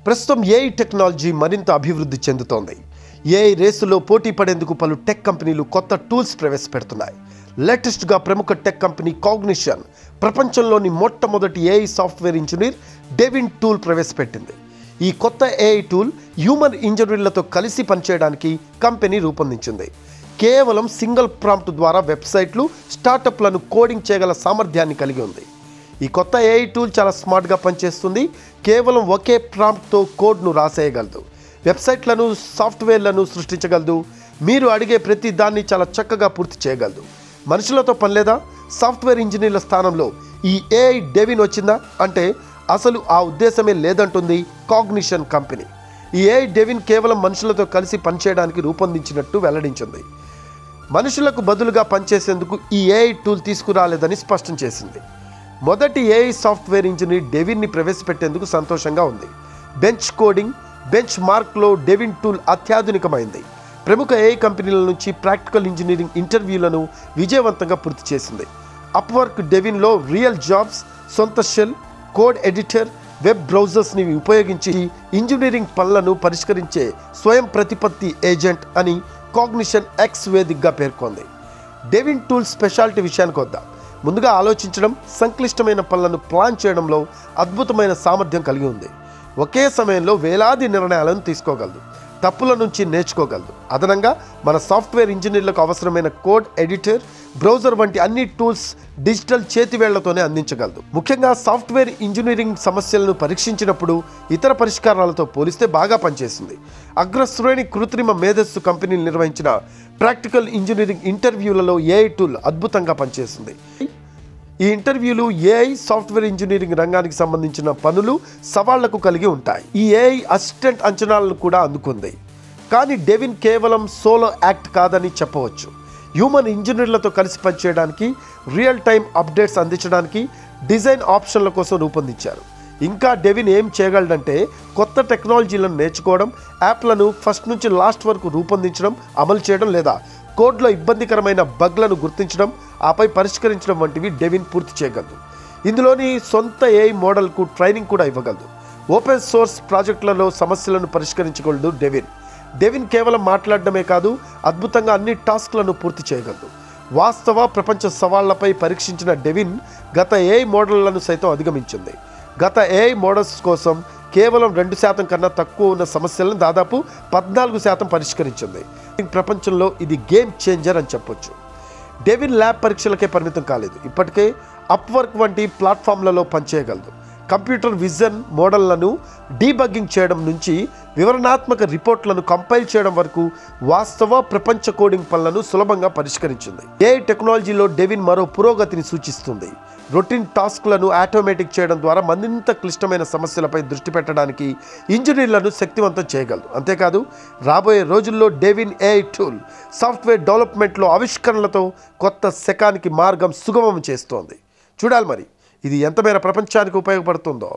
ప్రస్తుతం AI technology మరింత అభివృద్ధి చెందుతోంది. ఏఐ రేసులో పోటీ పడేందుకు పలు టెక్ కంపెనీలు కొత్త టూల్స్ ప్రవేశపెడుతున్నాయి. లేటెస్ట్గా ప్రముఖ టెక్ కంపెనీ కాగ్నిషన్ ప్రపంచంలోని మొట్టమొదటి AI software engineer Devin tool ప్రవేశపెట్టింది. ఈ కొత్త ఏఐ టూల్ హ్యూమన్ ఇంజనీర్లతో కలిసి పనిచేయడానికి కంపెనీ రూపొందించింది. కేవలం సింగిల్ ప్రాంప్ట్ ద్వారా వెబ్సైట్లు, స్టార్టప్లను కోడింగ్ చేయగల సామర్థ్యాన్ని కలిగి ఉంది. ఈ కొత్త ఏఐ టూల్ చాలా స్మార్ట్గా పనిచేస్తుంది. కేవలం ఒకే ప్రాంప్ట్తో కోడ్ను రాసేయగలదు, వెబ్సైట్లను, సాఫ్ట్వేర్లను సృష్టించగలదు. మీరు అడిగే ప్రతి దాన్ని చాలా చక్కగా పూర్తి చేయగలదు. మనుషులతో పని లేదా? సాఫ్ట్వేర్ ఇంజనీర్ల స్థానంలో ఈ ఏఐ డెవిన్ వచ్చిందా అంటే అసలు ఆ ఉద్దేశమే లేదంటుంది కాగ్నిషన్ కంపెనీ. ఈ ఏఐ డెవిన్ కేవలం మనుషులతో కలిసి పనిచేయడానికి రూపొందించినట్టు వెల్లడించింది. మనుషులకు బదులుగా పనిచేసేందుకు ఈ ఏఐ టూల్ తీసుకురాలేదని స్పష్టం చేసింది. మొదటి ఏఐ సాఫ్ట్వేర్ ఇంజనీర్ డెవిన్ని ప్రవేశపెట్టేందుకు సంతోషంగా ఉంది. బెంచ్ కోడింగ్, బెంచ్ మార్క్లో డెవిన్ టూల్ అత్యాధునికమైంది. ప్రముఖ ఏఐ కంపెనీల నుంచి ప్రాక్టికల్ ఇంజనీరింగ్ ఇంటర్వ్యూలను విజయవంతంగా పూర్తి చేసింది. అప్వర్క్ డెవిన్లో రియల్ జాబ్స్, సొంత షెల్, కోడ్ ఎడిటర్, వెబ్ బ్రౌజర్స్ని ఉపయోగించి ఇంజనీరింగ్ పనులను పరిష్కరించే స్వయం ప్రతిపత్తి ఏజెంట్ అని కాగ్నిషన్ ఎక్స్ వేదికగా పేర్కొంది. డెవిన్ టూల్ స్పెషాలిటీ విషయానికి వద్దాం. ముందుగా ఆలోచించడం, సంక్లిష్టమైన పనులను ప్లాన్ చేయడంలో అద్భుతమైన సామర్థ్యం కలిగి ఉంది. ఒకే సమయంలో వేలాది నిర్ణయాలను తీసుకోగలదు, తప్పుల నుంచి నేర్చుకోగలదు. అదనంగా మన సాఫ్ట్వేర్ ఇంజనీర్లకు అవసరమైన కోడ్ ఎడిటర్, బ్రౌజర్ వంటి అన్ని టూల్స్ డిజిటల్ చేతివేళ్లతోనే అందించగలదు. ముఖ్యంగా సాఫ్ట్వేర్ ఇంజనీరింగ్ సమస్యలను పరీక్షించినప్పుడు ఇతర పరిష్కారాలతో పోలిస్తే బాగా పనిచేసింది. అగ్రశ్రేణి కృత్రిమ మేధస్సు కంపెనీలు నిర్వహించిన ప్రాక్టికల్ ఇంజనీరింగ్ ఇంటర్వ్యూలలో ఏఐ టూల్ అద్భుతంగా పనిచేసింది. ఈ ఇంటర్వ్యూలు ఏఐ సాఫ్ట్వేర్ ఇంజనీరింగ్ రంగానికి సంబంధించిన పనులు, సవాళ్లకు కలిగి ఉంటాయి. ఈ ఏఐ అసిస్టెంట్ అంచనాలను కూడా అందుకుంది. కానీ డెవిన్ కేవలం సోలో యాక్ట్ కాదని చెప్పవచ్చు. హ్యూమన్ ఇంజనీర్లతో కలిసి పనిచేయడానికి, రియల్ టైం అప్డేట్స్ అందించడానికి డిజైన్ ఆప్షన్ల కోసం రూపొందించారు. ఇంకా డెవిన్ ఏం చేయగలడంటే కొత్త టెక్నాలజీలను నేర్చుకోవడం, యాప్లను ఫస్ట్ నుంచి లాస్ట్ వరకు రూపొందించడం, అమలు చేయడం, లేదా కోడ్లో ఇబ్బందికరమైన బగ్లను గుర్తించడం, ఆపై పరిష్కరించడం వంటివి డెవిన్ పూర్తి చేయగలదు. ఇందులోని సొంత ఏఐ మోడల్కు ట్రైనింగ్ కూడా ఇవ్వగలదు. ఓపెన్ సోర్స్ ప్రాజెక్టులలో సమస్యలను పరిష్కరించగలదు డెవిన్. డెవిన్ కేవలం మాట్లాడడమే కాదు, అద్భుతంగా అన్ని టాస్క్లను పూర్తి చేయగలదు. వాస్తవ ప్రపంచ సవాళ్లపై పరీక్షించిన డెవిన్ గత ఏఐ మోడళ్లను సైతం అధిగమించింది. గత ఏఐ మోడల్స్ కోసం కేవలం 2% కన్నా తక్కువ ఉన్న సమస్యలను దాదాపు 14% పరిష్కరించింది. ప్రపంచంలో ఇది గేమ్ చేంజర్ అని చెప్పొచ్చు. డెవిన్ ల్యాబ్ పరీక్షలకే పరిమితం కాలేదు. ఇప్పటికే అప్వర్క్ వంటి ప్లాట్ఫామ్లలో పనిచేయగలదు. కంప్యూటర్ విజన్ మోడళ్లను డీబగ్గింగ్ చేయడం నుంచి వివరణాత్మక రిపోర్ట్లను కంపైల్ చేయడం వరకు వాస్తవ ప్రపంచ కోడింగ్ పనులను సులభంగా పరిష్కరించింది. ఏఐ టెక్నాలజీలో డెవిన్ మరో పురోగతిని సూచిస్తుంది. రొటీన్ టాస్క్లను ఆటోమేటిక్ చేయడం ద్వారా మరింత క్లిష్టమైన సమస్యలపై దృష్టి పెట్టడానికి ఇంజనీర్లను శక్తివంతం చేయగలదు. అంతేకాదు, రాబోయే రోజుల్లో డెవిన్ ఏఐ టూల్ సాఫ్ట్వేర్ డెవలప్మెంట్లో ఆవిష్కరణలతో కొత్త శకానికి మార్గం సుగమం చేస్తోంది. చూడాలి మరి ఇది ఎంత మేర ప్రపంచానికి ఉపయోగపడుతుందో.